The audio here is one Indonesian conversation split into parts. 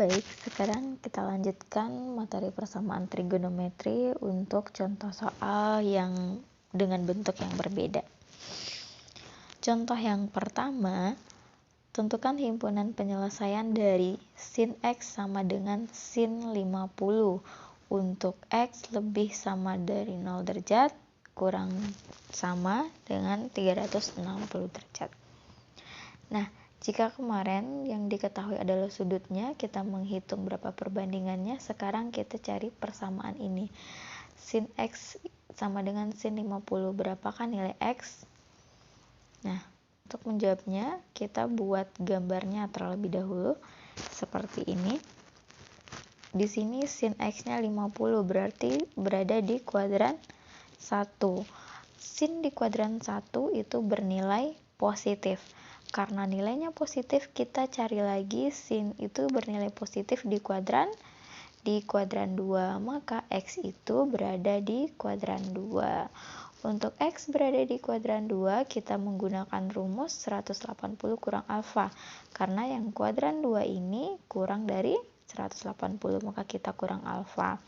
Baik, sekarang kita lanjutkan materi persamaan trigonometri untuk contoh soal yang dengan bentuk yang berbeda. Contoh yang pertama, tentukan himpunan penyelesaian dari sin X sama dengan sin 50 untuk X lebih sama dari 0 derajat kurang sama dengan 360 derajat. Nah, jika kemarin yang diketahui adalah sudutnya, kita menghitung berapa perbandingannya, sekarang kita cari persamaan ini. Sin X sama dengan sin 50, berapakah nilai X? Nah, untuk menjawabnya, kita buat gambarnya terlebih dahulu, seperti ini. Di sini sin X-nya 50, berarti berada di kuadran 1. Sin di kuadran 1 itu bernilai positif. Karena nilainya positif, kita cari lagi sin itu bernilai positif di kuadran 2, maka X itu berada di kuadran 2. Untuk X berada di kuadran 2, kita menggunakan rumus 180 kurang alfa. Karena yang kuadran 2 ini kurang dari 180, maka kita kurang alfa.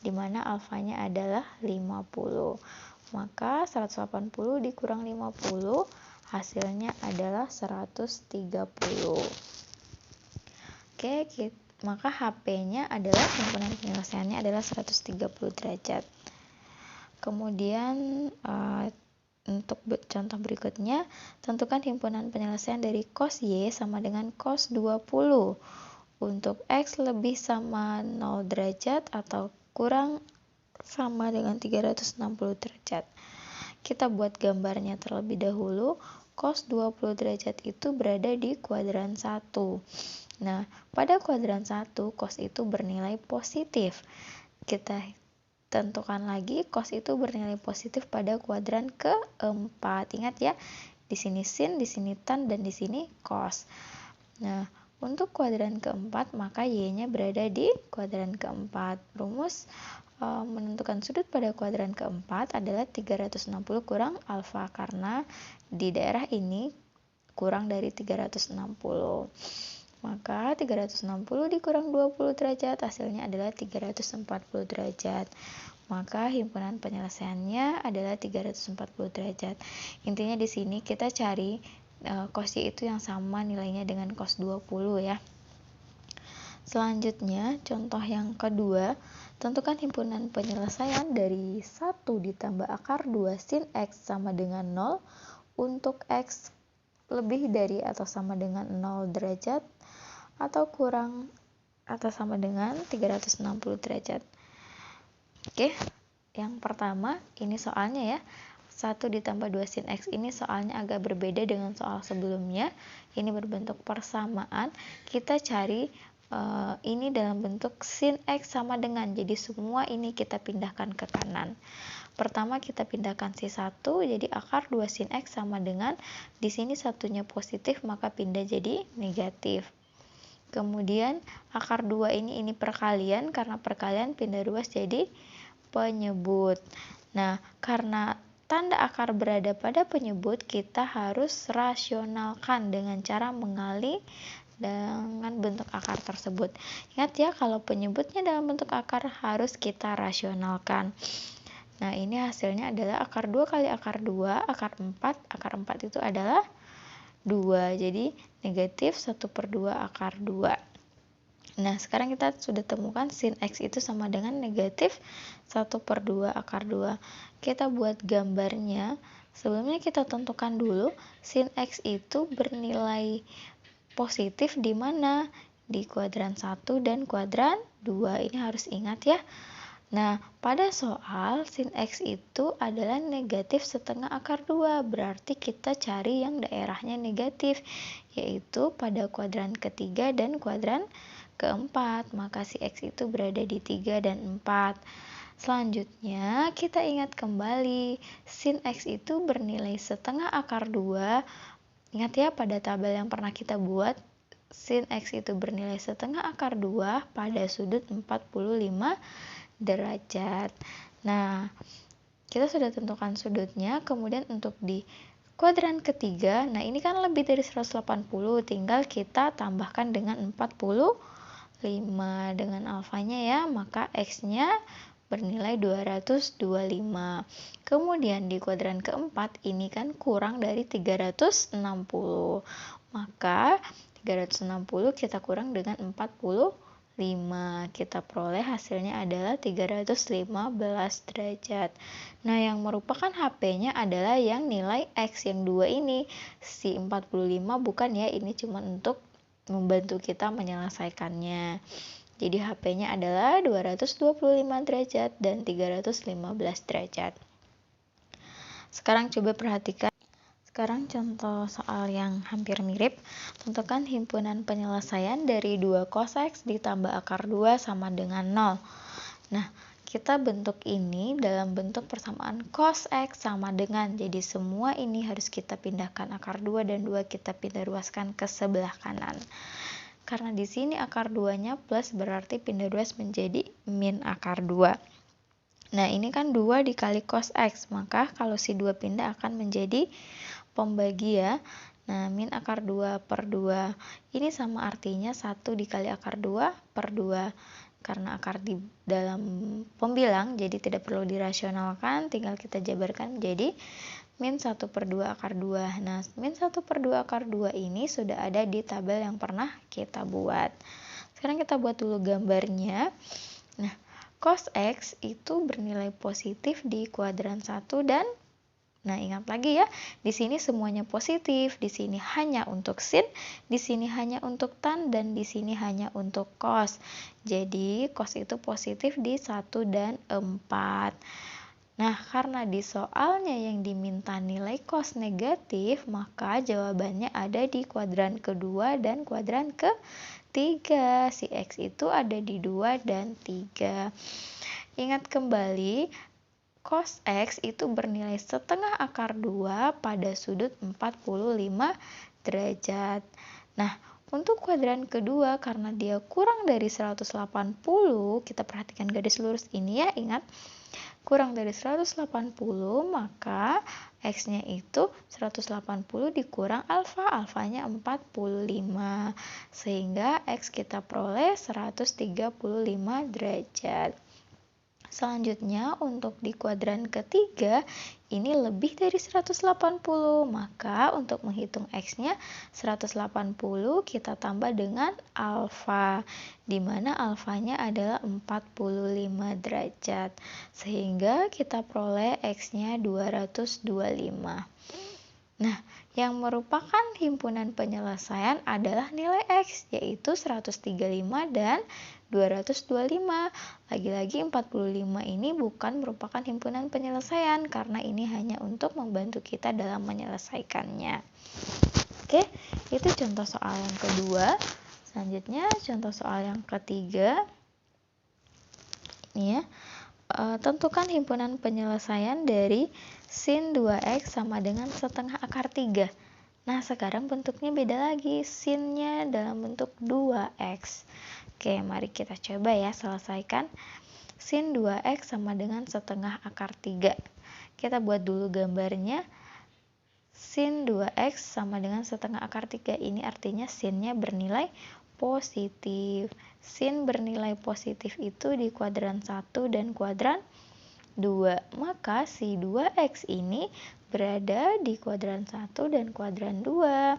Di mana alfanya adalah 50. Maka 180 dikurang 50, hasilnya adalah 130. Oke, maka HP-nya adalah himpunan penyelesaiannya adalah 130 derajat. Kemudian untuk contoh berikutnya, tentukan himpunan penyelesaian dari cos Y sama dengan cos 20 untuk X lebih sama 0 derajat atau kurang sama dengan 360 derajat. Kita buat gambarnya terlebih dahulu. Cos 20 derajat itu berada di kuadran 1. Nah, pada kuadran 1, cos itu bernilai positif. Kita tentukan lagi, cos itu bernilai positif pada kuadran keempat. Ingat ya, di sini sin, di sini tan, dan di sini cos. Nah, untuk kuadran keempat, maka Y-nya berada di kuadran keempat. Rumus menentukan sudut pada kuadran keempat adalah 360 kurang alfa, karena di daerah ini kurang dari 360. Maka 360 dikurang 20 derajat, hasilnya adalah 340 derajat. Maka himpunan penyelesaiannya adalah 340 derajat. Intinya di sini kita cari cos Y itu yang sama nilainya dengan cos 20 ya. Selanjutnya, contoh yang kedua, tentukan himpunan penyelesaian dari 1 ditambah akar 2 sin X sama dengan 0 untuk X lebih dari atau sama dengan 0 derajat atau kurang atau sama dengan 360 derajat. Oke, yang pertama ini soalnya ya. 1 ditambah 2 sin X ini soalnya agak berbeda dengan soal sebelumnya. Ini berbentuk persamaan. Kita cari ini dalam bentuk sin X sama dengan, jadi semua ini kita pindahkan ke kanan. Pertama kita pindahkan si 1, jadi akar 2 sin X sama dengan, di sini satunya positif maka pindah jadi negatif. Kemudian akar 2 ini perkalian, karena perkalian pindah ruas jadi penyebut. Nah, karena tanda akar berada pada penyebut, kita harus rasionalkan dengan cara mengali dengan bentuk akar tersebut. Ingat ya, kalau penyebutnya dalam bentuk akar harus kita rasionalkan. Nah, ini hasilnya adalah akar 2 kali akar 2, akar 4. Akar 4 itu adalah 2, jadi negatif 1/2 akar 2. Nah, sekarang kita sudah temukan sin X itu sama dengan negatif 1/2 akar 2. Kita buat gambarnya. Sebelumnya kita tentukan dulu sin X itu bernilai positif di mana? Di kuadran 1 dan kuadran 2. Ini harus ingat ya. Nah, pada soal sin X itu adalah negatif setengah akar 2. Berarti kita cari yang daerahnya negatif, yaitu pada kuadran ketiga dan kuadran keempat. Maka si X itu berada di 3 dan 4. Selanjutnya, kita ingat kembali, sin X itu bernilai setengah akar 2. Ingat ya, pada tabel yang pernah kita buat, sin X itu bernilai setengah akar 2 pada sudut 45 derajat. Nah, kita sudah tentukan sudutnya. Kemudian untuk di kuadran ketiga, nah ini kan lebih dari 180, tinggal kita tambahkan dengan 45. dengan alfanya ya, maka X-nya bernilai 225. Kemudian di kuadran keempat ini kan kurang dari 360. Maka 360 kita kurang dengan 45. Kita peroleh hasilnya adalah 315 derajat. Nah, yang merupakan HP-nya adalah yang nilai X yang 2 ini. Si 45 bukan ya, ini cuma untuk membantu kita menyelesaikannya. Jadi HP-nya adalah 225 derajat dan 315 derajat. Sekarang coba perhatikan. Sekarang contoh soal yang hampir mirip. Tentukan himpunan penyelesaian dari 2 cos X ditambah akar 2 sama dengan 0. Nah, kita bentuk ini dalam bentuk persamaan cos X sama dengan. Jadi semua ini harus kita pindahkan akar 2 dan 2 kita pindah ruaskan ke sebelah kanan. Karena di sini akar 2-nya plus berarti pindah ruas menjadi min akar 2. Nah, ini kan 2 dikali cos X, maka kalau si 2 pindah akan menjadi pembagi ya. Nah, min akar 2 per 2. Ini sama artinya 1 dikali akar 2 per 2. Karena akar di dalam pembilang, jadi tidak perlu dirasionalkan, tinggal kita jabarkan jadi min 1 per 2 akar 2. Nah, min 1 per 2 akar 2 ini sudah ada di tabel yang pernah kita buat. Sekarang kita buat dulu gambarnya. Nah, cos X itu bernilai positif di kuadran 1 dan nah, ingat lagi ya, di sini semuanya positif, di sini hanya untuk sin, di sini hanya untuk tan, dan di sini hanya untuk cos. Jadi, cos itu positif di 1 dan 4. Nah, karena di soalnya yang diminta nilai cos negatif, maka jawabannya ada di kuadran kedua dan kuadran ketiga. Si X itu ada di 2 dan 3. Ingat kembali, cos X itu bernilai setengah akar 2 pada sudut 45 derajat. Nah, untuk kuadran kedua, karena dia kurang dari 180, kita perhatikan garis lurus ini ya, ingat. Kurang dari 180, maka X-nya itu 180 dikurang alfa, alfanya 45. Sehingga X kita peroleh 135 derajat. Selanjutnya untuk di kuadran ketiga ini lebih dari 180, maka untuk menghitung X-nya 180 kita tambah dengan alfa, di mana alfanya adalah 45 derajat, sehingga kita peroleh X-nya 225. Nah, yang merupakan himpunan penyelesaian adalah nilai X, yaitu 135 dan 225. Lagi-lagi 45 ini bukan merupakan himpunan penyelesaian karena ini hanya untuk membantu kita dalam menyelesaikannya. Oke, itu contoh soal yang kedua. Selanjutnya contoh soal yang ketiga. Ini ya. Tentukan himpunan penyelesaian dari sin 2x sama dengan setengah akar 3. Nah, sekarang bentuknya beda lagi. Sinnya dalam bentuk 2x. Oke, mari kita coba ya selesaikan. Sin 2x sama dengan setengah akar 3. Kita buat dulu gambarnya. Sin 2x sama dengan setengah akar 3. Ini artinya sinnya bernilai positif. Sin bernilai positif itu di kuadran 1 dan kuadran 2. Maka si 2x ini berada di kuadran 1 dan kuadran 2.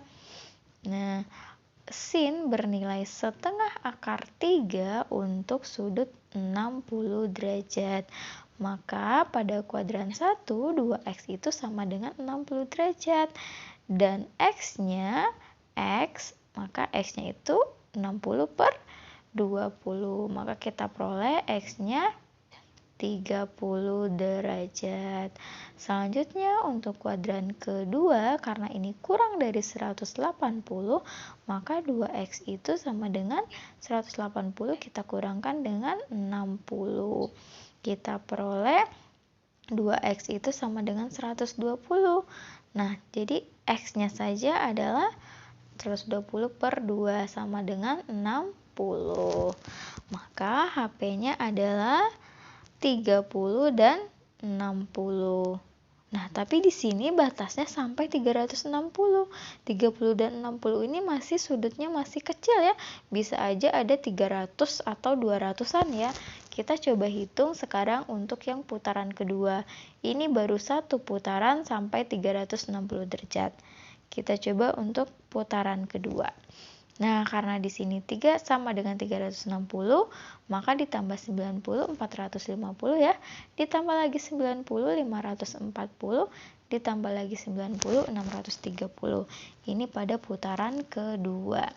Nah, sin bernilai setengah akar 3 untuk sudut 60 derajat. Maka pada kuadran 1, 2x itu sama dengan 60 derajat. Dan x-nya, maka x-nya itu 60 per 20. Maka kita peroleh x-nya 30 derajat. Selanjutnya untuk kuadran kedua, karena ini kurang dari 180, maka 2x itu sama dengan 180 kita kurangkan dengan 60. Kita peroleh 2x itu sama dengan 120. Nah, jadi x-nya saja adalah 120 per 2 sama dengan 60. Maka HP-nya adalah 30 dan 60. Nah, tapi di sini batasnya sampai 360. 30 dan 60 ini masih sudutnya masih kecil ya. Bisa aja ada 300 atau 200-an ya. Kita coba hitung sekarang untuk yang putaran kedua. Ini baru satu putaran sampai 360 derajat. Kita coba untuk putaran kedua. Nah, karena di sini 3 sama dengan 360, maka ditambah 90, 450 ya. Ditambah lagi 90, 540. Ditambah lagi 90, 630. Ini pada putaran kedua.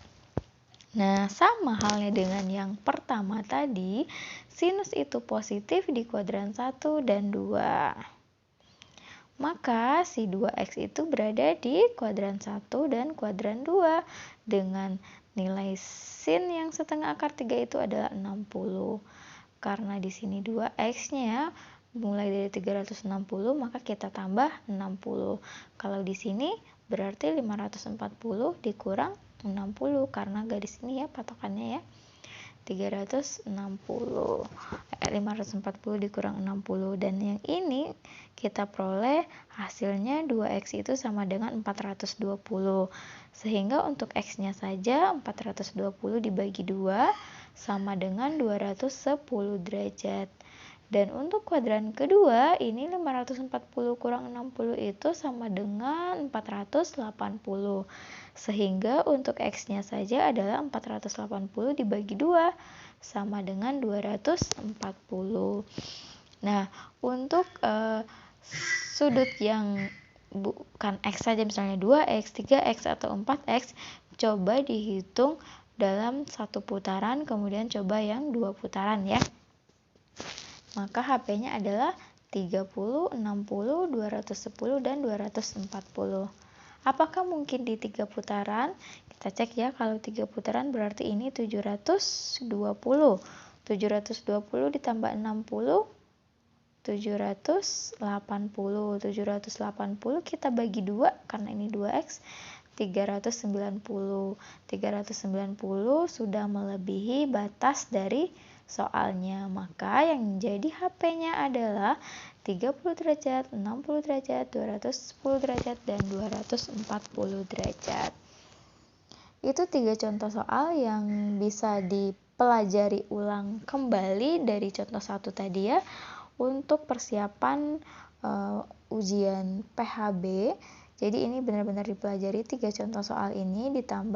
Nah, sama halnya dengan yang pertama tadi, sinus itu positif di kuadran 1 dan 2. Maka si 2x itu berada di kuadran 1 dan kuadran 2 dengan nilai sin yang setengah akar 3 itu adalah 60. Karena di sini 2x-nya ya, mulai dari 360 maka kita tambah 60. Kalau di sini berarti 540 dikurang 60 karena garis ini ya patokannya ya. 540 dikurang 60 dan yang ini kita peroleh hasilnya 2x itu sama dengan 420 sehingga untuk x-nya saja 420 dibagi 2 sama dengan 210 derajat. Dan untuk kuadran kedua, ini 540 kurang 60 itu sama dengan 480. Sehingga untuk X-nya saja adalah 480 dibagi 2, sama dengan 240. Nah, untuk sudut yang bukan X saja, misalnya 2X, 3X, atau 4X, coba dihitung dalam satu putaran, kemudian coba yang 2 putaran ya. Maka HP-nya adalah 30, 60, 210, dan 240. Apakah mungkin di 3 putaran? Kita cek ya, kalau 3 putaran berarti ini 720. 720 ditambah 60, 780. 780 kita bagi 2, karena ini 2X, 390. 390 sudah melebihi batas dari soalnya, maka yang jadi HP-nya adalah 30 derajat, 60 derajat, 210 derajat, dan 240 derajat. Itu 3 contoh soal yang bisa dipelajari ulang kembali dari contoh 1 tadi ya, untuk persiapan ujian PHB. Jadi ini benar-benar dipelajari 3 contoh soal ini ditambah